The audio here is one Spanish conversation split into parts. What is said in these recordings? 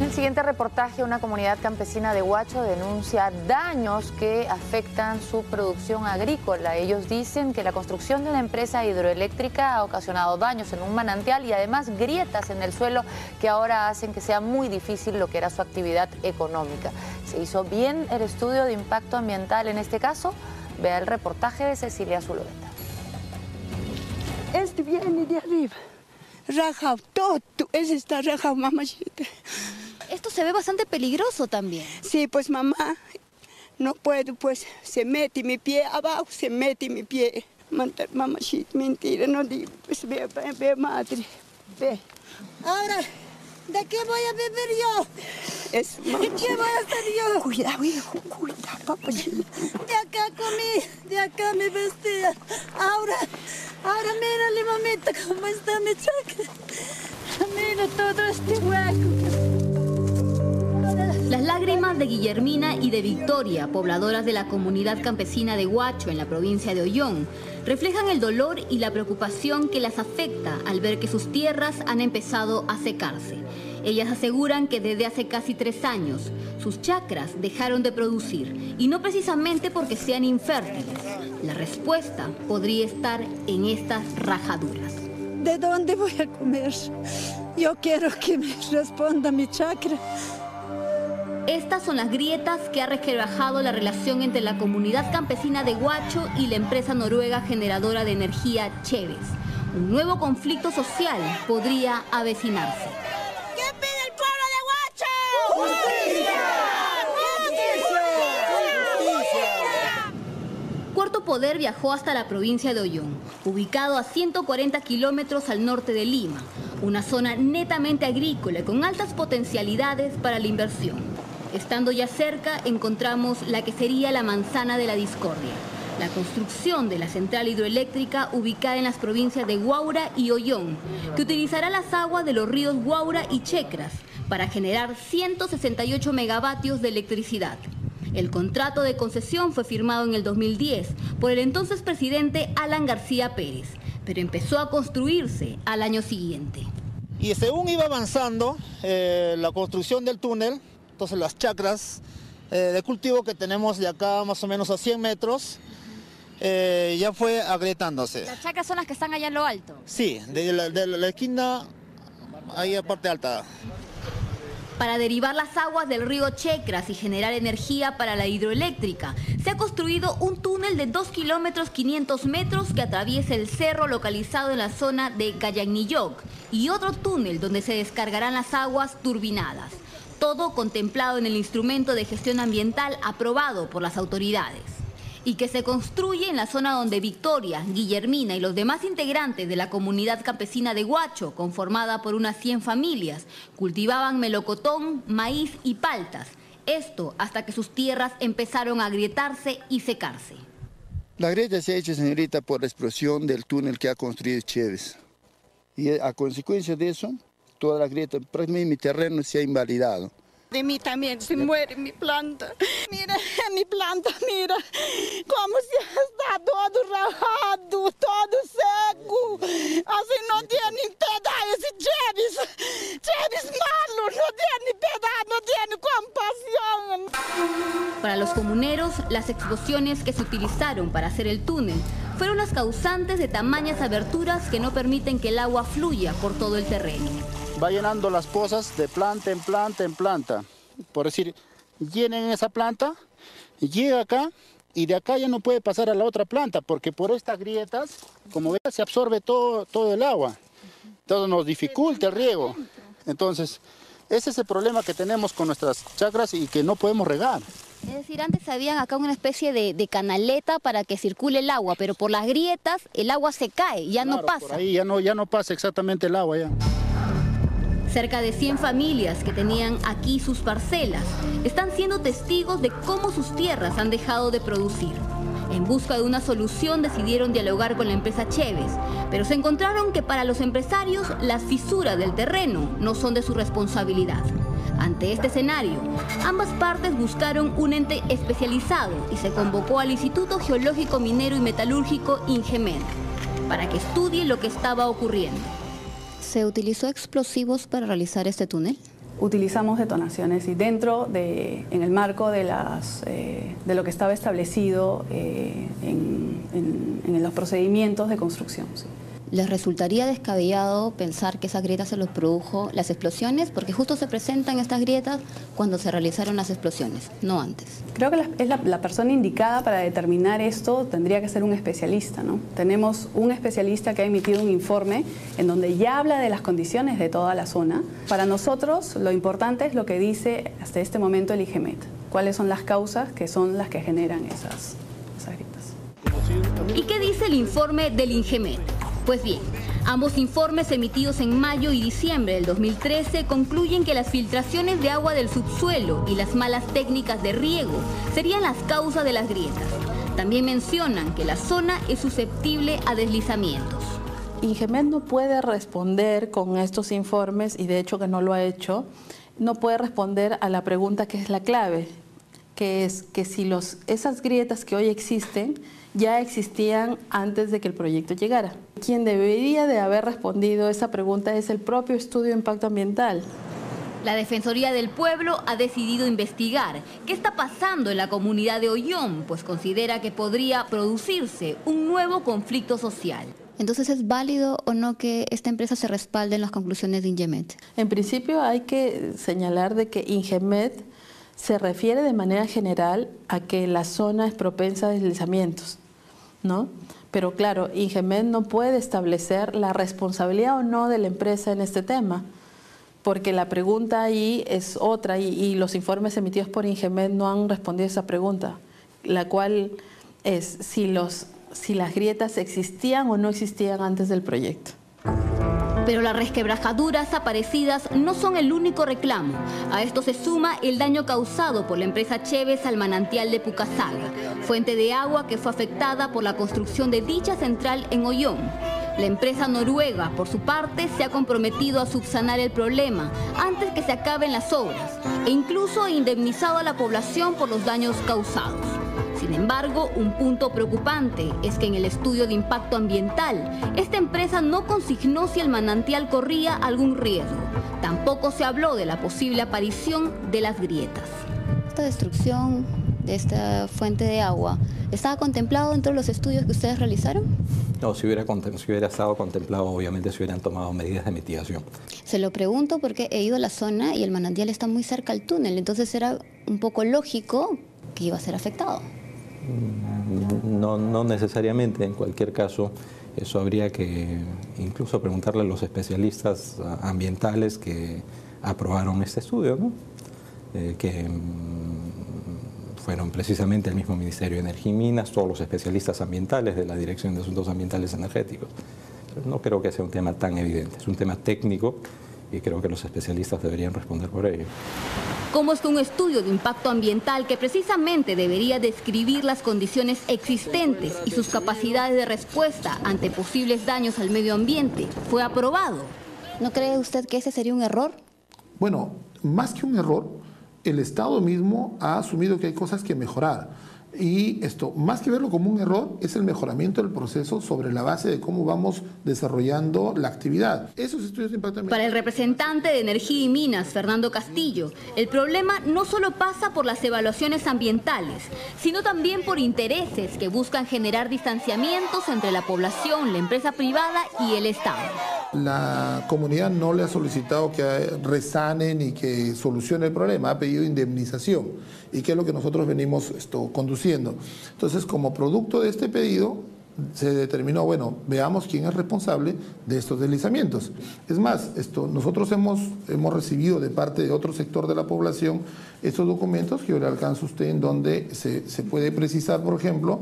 En el siguiente reportaje, una comunidad campesina de Huacho denuncia daños que afectan su producción agrícola. Ellos dicen que la construcción de una empresa hidroeléctrica ha ocasionado daños en un manantial y además grietas en el suelo que ahora hacen que sea muy difícil lo que era su actividad económica. ¿Se hizo bien el estudio de impacto ambiental en este caso? Vea el reportaje de Cecilia Zuleta. Este viene de arriba, rajado, todo, ese está rajado, mamachita. Esto se ve bastante peligroso también. Sí, pues mamá, no puedo, pues se mete mi pie abajo, se mete mi pie. Mamachita, mentira, no digo, pues ve madre, ve. Ahora, ¿de qué voy a vivir yo? Es, ¿De qué voy a hacer yo? Cuidado, hijo, cuidado, papachita. De acá comí, de acá me vestía. Ahora mírale, mamita, cómo está mi chacra. Mira todo este hueco. Las lágrimas de Guillermina y de Victoria, pobladoras de la comunidad campesina de Huacho en la provincia de Ollón, reflejan el dolor y la preocupación que las afecta al ver que sus tierras han empezado a secarse. Ellas aseguran que desde hace casi 3 años sus chacras dejaron de producir y no precisamente porque sean infértiles. La respuesta podría estar en estas rajaduras. ¿De dónde voy a comer? Yo quiero que me responda mi chacra. Estas son las grietas que ha resquebrajado la relación entre la comunidad campesina de Huacho y la empresa noruega generadora de energía Cheves. Un nuevo conflicto social podría avecinarse. ¿Qué pide el pueblo de Huacho? ¡Justicia! Cuarto Poder viajó hasta la provincia de Ollón, ubicado a 140 kilómetros al norte de Lima, una zona netamente agrícola con altas potencialidades para la inversión. Estando ya cerca, encontramos la que sería la manzana de la discordia, la construcción de la central hidroeléctrica ubicada en las provincias de Huaura y Ollón, que utilizará las aguas de los ríos Huaura y Checras para generar 168 megavatios de electricidad. El contrato de concesión fue firmado en el 2010 por el entonces presidente Alan García Pérez, pero empezó a construirse al año siguiente. Y según iba avanzando la construcción del túnel, entonces las chacras de cultivo que tenemos de acá más o menos a 100 metros, ya fue agrietándose. ¿Las chacras son las que están allá en lo alto? Sí, de la esquina ahí a parte alta. Para derivar las aguas del río Checras y generar energía para la hidroeléctrica, se ha construido un túnel de 2 kilómetros 500 metros que atraviesa el cerro localizado en la zona de Cayagnilloc y otro túnel donde se descargarán las aguas turbinadas. Todo contemplado en el instrumento de gestión ambiental aprobado por las autoridades. Y que se construye en la zona donde Victoria, Guillermina y los demás integrantes de la comunidad campesina de Huacho, conformada por unas 100 familias, cultivaban melocotón, maíz y paltas. Esto hasta que sus tierras empezaron a agrietarse y secarse. La grieta se ha hecho, señorita, por la explosión del túnel que ha construido Cheves. Y a consecuencia de eso, toda la grieta, prácticamente mi terreno se ha invalidado. De mí también se muere mi planta. Mira, mi planta, mira, cómo se está todo rajado, todo seco. Así no tiene piedad ese Cheves. Cheves malo, no tiene piedad, no tiene compasión. Para los comuneros, las explosiones que se utilizaron para hacer el túnel fueron las causantes de tamañas aberturas que no permiten que el agua fluya por todo el terreno. Va llenando las pozas de planta en planta en planta. Por decir, llenen esa planta, llega acá y de acá ya no puede pasar a la otra planta porque por estas grietas, como ven, se absorbe todo el agua. Entonces nos dificulta el riego. Entonces, ese es el problema que tenemos con nuestras chacras y que no podemos regar. Es decir, antes habían acá una especie de canaleta para que circule el agua, pero por las grietas el agua se cae, ya no pasa. Por ahí ya no pasa exactamente el agua ya. Cerca de 100 familias que tenían aquí sus parcelas están siendo testigos de cómo sus tierras han dejado de producir. En busca de una solución decidieron dialogar con la empresa Cheves, pero se encontraron que para los empresarios las fisuras del terreno no son de su responsabilidad. Ante este escenario, ambas partes buscaron un ente especializado y se convocó al Instituto Geológico Minero y Metalúrgico INGEMED para que estudie lo que estaba ocurriendo. ¿Se utilizó explosivos para realizar este túnel? utilizamos detonaciones y en el marco de lo que estaba establecido en los procedimientos de construcción. Sí. ¿Les resultaría descabellado pensar que esas grietas se los produjo las explosiones? Porque justo se presentan estas grietas cuando se realizaron las explosiones, no antes. Creo que la persona indicada para determinar esto tendría que ser un especialista, ¿no? Tenemos un especialista que ha emitido un informe en donde ya habla de las condiciones de toda la zona. Para nosotros lo importante es lo que dice hasta este momento el IGEMET. ¿Cuáles son las causas que son las que generan esas grietas? ¿Y qué dice el informe del IGEMET? Pues bien, ambos informes emitidos en mayo y diciembre del 2013 concluyen que las filtraciones de agua del subsuelo y las malas técnicas de riego serían las causas de las grietas. También mencionan que la zona es susceptible a deslizamientos. IGEMET no puede responder con estos informes, y de hecho que no lo ha hecho, no puede responder a la pregunta que es la clave, que es que si esas grietas que hoy existen ya existían antes de que el proyecto llegara. Quien debería de haber respondido esa pregunta es el propio estudio de impacto ambiental. La Defensoría del Pueblo ha decidido investigar qué está pasando en la comunidad de Ollón, pues considera que podría producirse un nuevo conflicto social. Entonces, ¿es válido o no que esta empresa se respalde en las conclusiones de INGEMET? En principio hay que señalar de que INGEMET se refiere de manera general a que la zona es propensa a deslizamientos, ¿no? Pero claro, INGEMET no puede establecer la responsabilidad o no de la empresa en este tema, porque la pregunta ahí es otra y los informes emitidos por INGEMET no han respondido a esa pregunta, la cual es si las grietas existían o no existían antes del proyecto. Pero las resquebrajaduras aparecidas no son el único reclamo. A esto se suma el daño causado por la empresa Cheves al manantial de Pucasaga, fuente de agua que fue afectada por la construcción de dicha central en Ollón. La empresa noruega, por su parte, se ha comprometido a subsanar el problema antes que se acaben las obras e incluso ha indemnizado a la población por los daños causados. Sin embargo, un punto preocupante es que en el estudio de impacto ambiental, esta empresa no consignó si el manantial corría algún riesgo. Tampoco se habló de la posible aparición de las grietas. Esta destrucción de esta fuente de agua, ¿estaba contemplado dentro de los estudios que ustedes realizaron? No, si hubiera estado contemplado, obviamente se hubieran tomado medidas de mitigación. Se lo pregunto porque he ido a la zona y el manantial está muy cerca al túnel, entonces era un poco lógico que iba a ser afectado. No necesariamente, en cualquier caso, eso habría que incluso preguntarle a los especialistas ambientales que aprobaron este estudio, ¿no? Que fueron precisamente el mismo Ministerio de Energía y Minas, todos los especialistas ambientales de la Dirección de Asuntos Ambientales Energéticos. Pero no creo que sea un tema tan evidente, es un tema técnico y creo que los especialistas deberían responder por ello. ¿Cómo es que un estudio de impacto ambiental que precisamente debería describir las condiciones existentes y sus capacidades de respuesta ante posibles daños al medio ambiente fue aprobado? ¿No cree usted que ese sería un error? Bueno, más que un error, el Estado mismo ha asumido que hay cosas que mejorar. Y esto, más que verlo como un error, es el mejoramiento del proceso sobre la base de cómo vamos desarrollando la actividad. Esos estudios de impacto ambiental. Para el representante de Energía y Minas, Fernando Castillo, el problema no solo pasa por las evaluaciones ambientales, sino también por intereses que buscan generar distanciamientos entre la población, la empresa privada y el Estado. La comunidad no le ha solicitado que resane ni que solucione el problema, ha pedido indemnización, y que es lo que nosotros venimos conduciendo. Entonces, como producto de este pedido, se determinó, bueno, veamos quién es responsable de estos deslizamientos. Es más, nosotros hemos recibido de parte de otro sector de la población estos documentos que yo le alcanzo a usted, en donde se puede precisar, por ejemplo,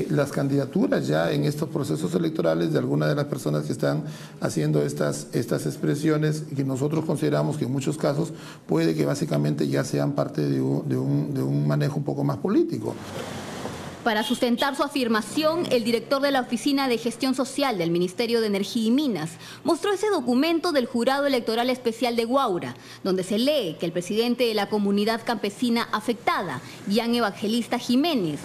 las candidaturas ya en estos procesos electorales de algunas de las personas que están haciendo estas expresiones, que nosotros consideramos que en muchos casos puede que básicamente ya sean parte de un manejo un poco más político. Para sustentar su afirmación, el director de la Oficina de Gestión Social del Ministerio de Energía y Minas mostró ese documento del Jurado Electoral Especial de Guaura, donde se lee que el presidente de la comunidad campesina afectada, Jan Evangelista Jiménez,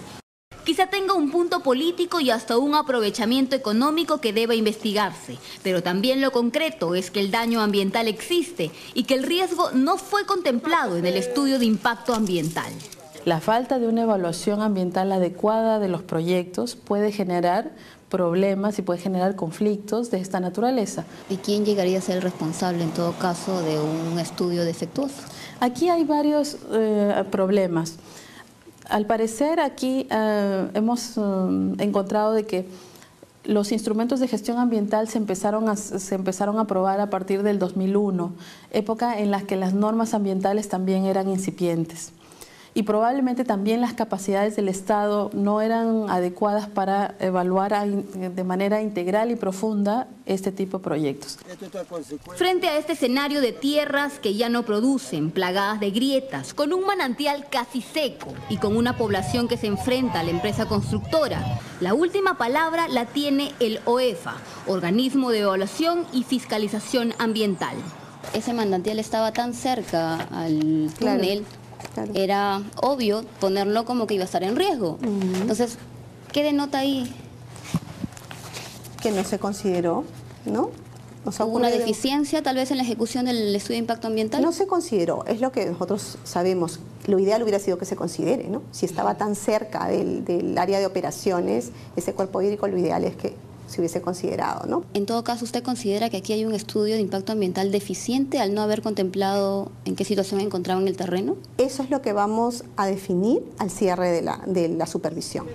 Quizá tenga un punto político y hasta un aprovechamiento económico que deba investigarse, pero también lo concreto es que el daño ambiental existe y que el riesgo no fue contemplado en el estudio de impacto ambiental. La falta de una evaluación ambiental adecuada de los proyectos puede generar problemas y puede generar conflictos de esta naturaleza. ¿Y quién llegaría a ser el responsable en todo caso de un estudio defectuoso? Aquí hay varios problemas. Al parecer aquí hemos encontrado de que los instrumentos de gestión ambiental se empezaron a probar a partir del 2001, época en la que las normas ambientales también eran incipientes. Y probablemente también las capacidades del Estado no eran adecuadas para evaluar de manera integral y profunda este tipo de proyectos. Frente a este escenario de tierras que ya no producen, plagadas de grietas, con un manantial casi seco y con una población que se enfrenta a la empresa constructora, la última palabra la tiene el OEFA, Organismo de Evaluación y Fiscalización Ambiental. Ese manantial estaba tan cerca al túnel. Claro. Era obvio ponerlo como que iba a estar en riesgo. Entonces, ¿qué denota ahí? Que no se consideró, ¿no? ¿Hubo una deficiencia tal vez en la ejecución del estudio de impacto ambiental? No se consideró, es lo que nosotros sabemos. Lo ideal hubiera sido que se considere, ¿no? Si estaba tan cerca del área de operaciones, ese cuerpo hídrico, lo ideal es que se hubiese considerado, ¿no? En todo caso, ¿usted considera que aquí hay un estudio de impacto ambiental deficiente al no haber contemplado en qué situación encontraba en el terreno? Eso es lo que vamos a definir al cierre de la supervisión.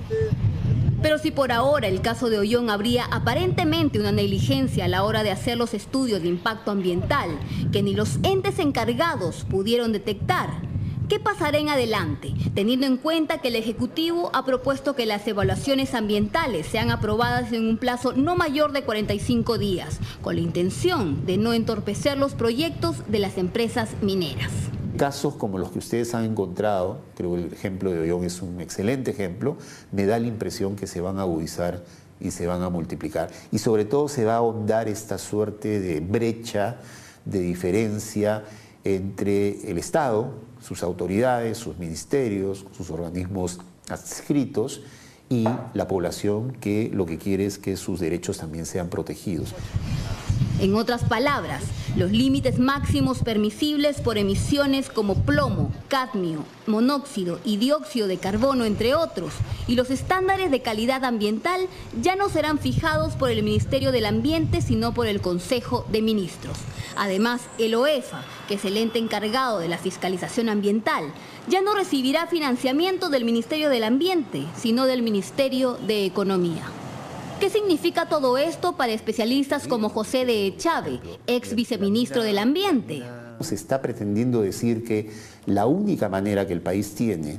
Pero si por ahora el caso de Ollón habría aparentemente una negligencia a la hora de hacer los estudios de impacto ambiental que ni los entes encargados pudieron detectar, ¿qué pasará en adelante, teniendo en cuenta que el Ejecutivo ha propuesto que las evaluaciones ambientales sean aprobadas en un plazo no mayor de 45 días, con la intención de no entorpecer los proyectos de las empresas mineras? Casos como los que ustedes han encontrado, creo que el ejemplo de Ollón es un excelente ejemplo, me da la impresión que se van a agudizar y se van a multiplicar. Y sobre todo se va a ahondar esta suerte de brecha, de diferencia entre el Estado, sus autoridades, sus ministerios, sus organismos adscritos y la población que lo que quiere es que sus derechos también sean protegidos. En otras palabras, los límites máximos permisibles por emisiones como plomo, cadmio, monóxido y dióxido de carbono, entre otros, y los estándares de calidad ambiental ya no serán fijados por el Ministerio del Ambiente, sino por el Consejo de Ministros. Además, el OEFA, que es el ente encargado de la fiscalización ambiental, ya no recibirá financiamiento del Ministerio del Ambiente, sino del Ministerio de Economía. ¿Qué significa todo esto para especialistas como José de Echave, ex viceministro del Ambiente? Se está pretendiendo decir que la única manera que el país tiene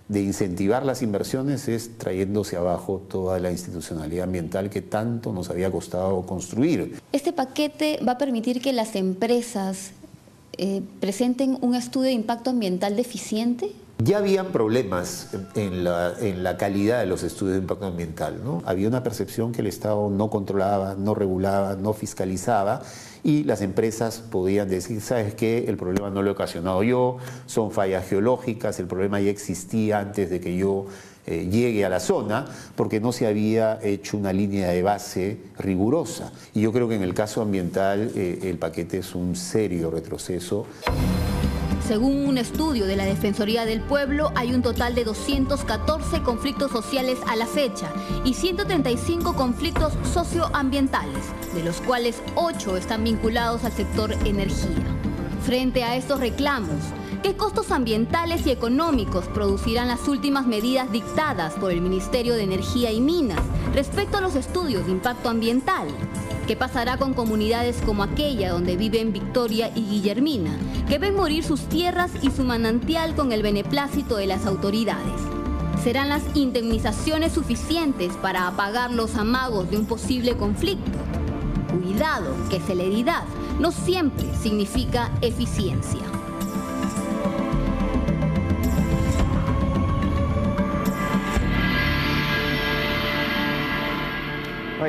de incentivar las inversiones es trayéndose abajo toda la institucionalidad ambiental que tanto nos había costado construir. ¿Este paquete va a permitir que las empresas presenten un estudio de impacto ambiental deficiente? Ya habían problemas en la calidad de los estudios de impacto ambiental, ¿no? Había una percepción que el Estado no controlaba, no regulaba, no fiscalizaba y las empresas podían decir, ¿sabes qué? El problema no lo he ocasionado yo, son fallas geológicas, el problema ya existía antes de que yo llegue a la zona porque no se había hecho una línea de base rigurosa. Y yo creo que en el caso ambiental el paquete es un serio retroceso. Según un estudio de la Defensoría del Pueblo, hay un total de 214 conflictos sociales a la fecha y 135 conflictos socioambientales, de los cuales 8 están vinculados al sector energía. Frente a estos reclamos, ¿qué costos ambientales y económicos producirán las últimas medidas dictadas por el Ministerio de Energía y Minas respecto a los estudios de impacto ambiental? ¿Qué pasará con comunidades como aquella donde viven Victoria y Guillermina, que ven morir sus tierras y su manantial con el beneplácito de las autoridades? ¿Serán las indemnizaciones suficientes para apagar los amagos de un posible conflicto? Cuidado, que celeridad no siempre significa eficiencia.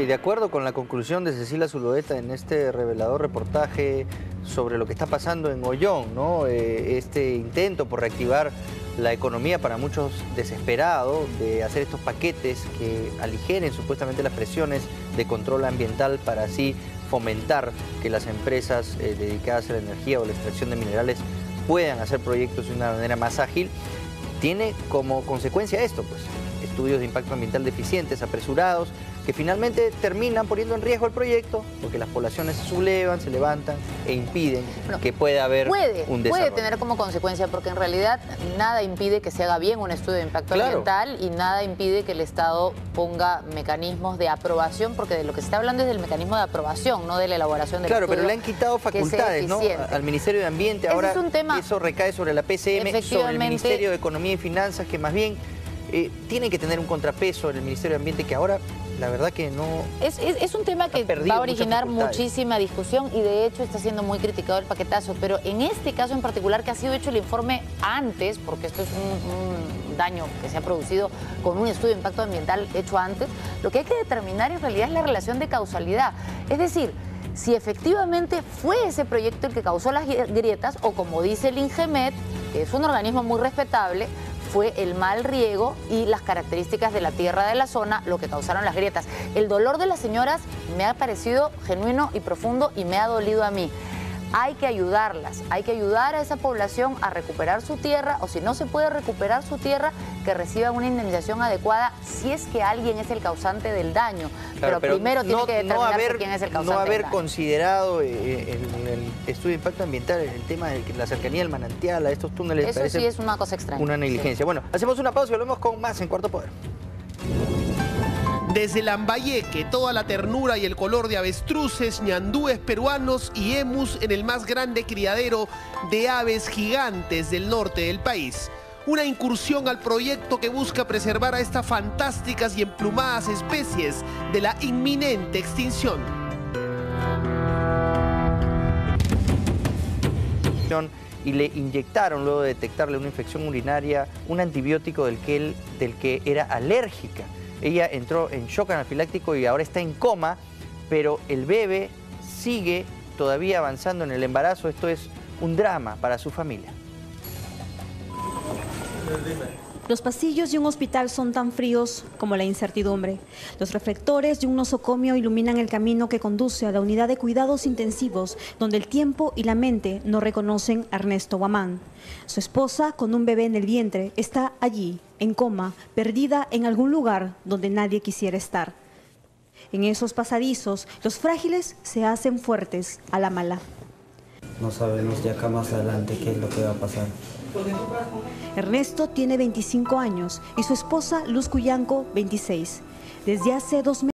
Y de acuerdo con la conclusión de Cecilia Zulueta en este revelador reportaje sobre lo que está pasando en Ollón, ¿no? Este intento por reactivar la economía para muchos desesperado de hacer estos paquetes que aligeren supuestamente las presiones de control ambiental para así fomentar que las empresas dedicadas a la energía o la extracción de minerales puedan hacer proyectos de una manera más ágil, tiene como consecuencia esto, pues, estudios de impacto ambiental deficientes, apresurados, que finalmente terminan poniendo en riesgo el proyecto porque las poblaciones se sublevan, se levantan e impiden que pueda haber un desarrollo. Puede tener como consecuencia, porque en realidad nada impide que se haga bien un estudio de impacto ambiental y nada impide que el Estado ponga mecanismos de aprobación, porque de lo que se está hablando es del mecanismo de aprobación, no de la elaboración del estudio. Claro, pero le han quitado facultades, ¿no?, al Ministerio de Ambiente. Ahora es un tema, eso recae sobre la PCM, sobre el Ministerio de Economía y Finanzas, que más bien tiene que tener un contrapeso en el Ministerio de Ambiente, que ahora la verdad que no... Es un tema que va a originar muchísima discusión y de hecho está siendo muy criticado el paquetazo, pero en este caso en particular, que ha sido hecho el informe antes, porque esto es un daño que se ha producido con un estudio de impacto ambiental hecho antes, lo que hay que determinar en realidad es la relación de causalidad. Es decir, si efectivamente fue ese proyecto el que causó las grietas, o como dice el INGEMET, que es un organismo muy respetable, fue el mal riego y las características de la tierra de la zona lo que causaron las grietas. El dolor de las señoras me ha parecido genuino y profundo y me ha dolido a mí. Hay que ayudarlas, hay que ayudar a esa población a recuperar su tierra, o si no se puede recuperar su tierra, que reciban una indemnización adecuada si es que alguien es el causante del daño. Claro, pero primero tiene que determinar quién es el causante. No haber del daño. considerado en el estudio de impacto ambiental el tema de la cercanía del manantial a estos túneles. Eso sí es una cosa extraña. Una negligencia. Sí. Bueno, hacemos una pausa y volvemos con más en Cuarto Poder. Desde Lambayeque, toda la ternura y el color de avestruces, ñandúes peruanos y emus en el más grande criadero de aves gigantes del norte del país. Una incursión al proyecto que busca preservar a estas fantásticas y emplumadas especies de la inminente extinción. Y le inyectaron, luego de detectarle una infección urinaria, un antibiótico del que era alérgica. Ella entró en shock anafiláctico y ahora está en coma, pero el bebé sigue todavía avanzando en el embarazo. Esto es un drama para su familia. Los pasillos de un hospital son tan fríos como la incertidumbre. Los reflectores de un nosocomio iluminan el camino que conduce a la unidad de cuidados intensivos, donde el tiempo y la mente no reconocen a Ernesto Guamán. Su esposa, con un bebé en el vientre, está allí, en coma, perdida en algún lugar donde nadie quisiera estar. En esos pasadizos, los frágiles se hacen fuertes a la mala. No sabemos de acá más adelante qué es lo que va a pasar. Ernesto tiene 25 años y su esposa, Luz Cuyanco, 26. Desde hace 2 meses